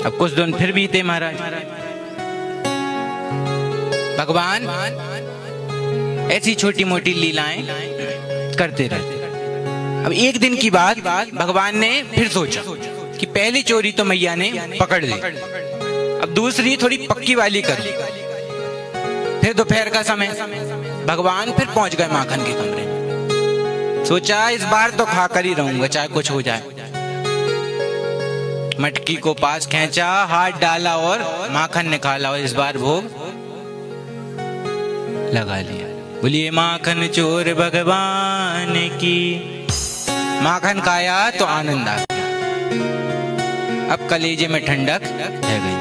अब कुछ दिन फिर बीते महाराज। भगवान ऐसी छोटी मोटी लीलाएं करते रहते। अब एक दिन की बात, भगवान ने फिर सोचा कि पहली चोरी तो मैया ने पकड़ ली, अब दूसरी थोड़ी पक्की वाली कर ली। फिर दोपहर का समय, भगवान फिर पहुंच गए माखन के कमरे में। सोचा इस बार तो खाकर ही रहूंगा चाहे कुछ हो जाए। मटकी को पास खींचा, हाथ डाला और माखन निकाला और इस बार भोग लगा लिया। बोलिए माखन चोर भगवान की। माखन खाया तो आनंद आ गया, अब कलेजे में ठंडक रह गई।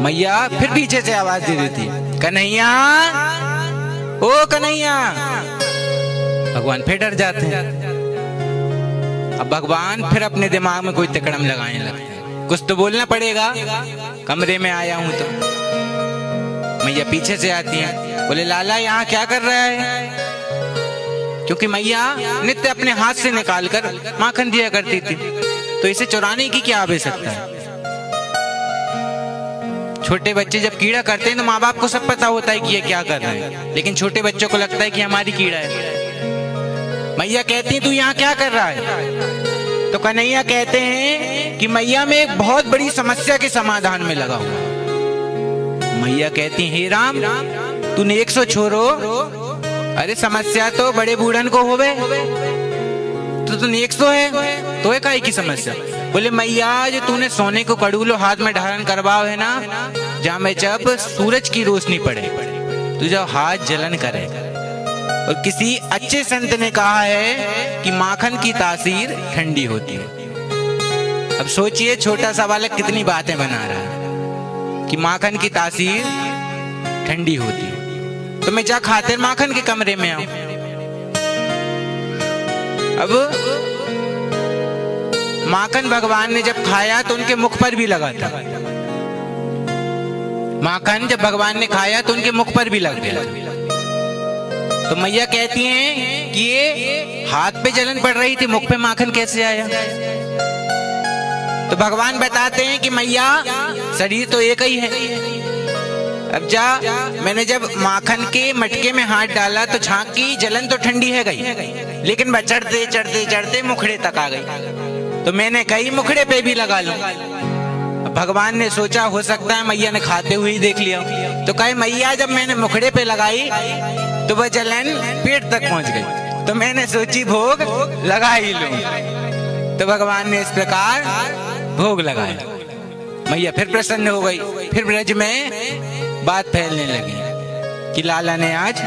मैया फिर पीछे से आवाज दे देती, कन्हैया, ओ कन्हैया। भगवान फिर डर जाते हैं। अब भगवान फिर अपने दिमाग में कोई तिकड़म लगाने लगते हैं, कुछ तो बोलना पड़ेगा, कमरे में आया हूं तो। मैया पीछे से आती हैं, बोले लाला यहाँ क्या कर रहा है? क्योंकि मैया नित्य अपने हाथ से निकालकर माखन दिया करती थी, तो इसे चुराने की क्या आवश्यकता है? छोटे बच्चे जब कीड़ा करते हैं तो माँ बाप को सब पता होता है कि ये क्या कर रहे हैं, लेकिन छोटे बच्चों को लगता है कि हमारी कीड़ा है। मैया कहती है तू यहाँ क्या कर रहा है? तो कन्हैया कहते हैं कि मैया मैं एक बहुत बड़ी समस्या के समाधान में लगा हूँ। मैया कहती है हे राम, तूने 100 छोरो, अरे समस्या तो बड़े बूढ़न को होवे, तो तूने 100 है तो काहे की समस्या? बोले मैया जो तूने सोने को कड़ूलो हाथ में धारण करवाओ है ना, जहाँ में जब सूरज की रोशनी पड़े तो जब हाथ जलन करे। और किसी अच्छे संत ने कहा है कि माखन की तासीर ठंडी होती है। अब सोचिए छोटा सा बालक कितनी बातें बना रहा है कि माखन की तासीर ठंडी होती है, तो मैं जा खातिर माखन के कमरे में आऊं। अब माखन भगवान ने जब खाया तो उनके मुख पर भी लगा था। माखन जब भगवान ने खाया तो उनके मुख पर भी लग गया। तो मैया कहती हैं कि ये हाथ पे जलन पड़ रही थी, मुख पे माखन कैसे आया? तो भगवान बताते हैं कि मैया शरीर तो एक ही है। अब जा, मैंने जब माखन के मटके में हाथ डाला तो झांक की जलन तो ठंडी है गई, लेकिन वह चढ़ते चढ़ते चढ़ते मुखड़े तक आ गई। तो मैंने कही मुखड़े पे भी लगा लूं। भगवान ने सोचा हो सकता है मैया ने खाते हुए ही देख लिया, तो कहे मैया जब मैंने मुखड़े पे लगाई तो वह जलन पेट तक पहुंच गई, तो मैंने सोची भोग लगा ही लूं। तो भगवान ने इस प्रकार भोग लगाया। मैया फिर प्रसन्न हो गई। फिर ब्रज में बात फैलने लगी कि लाला ने आज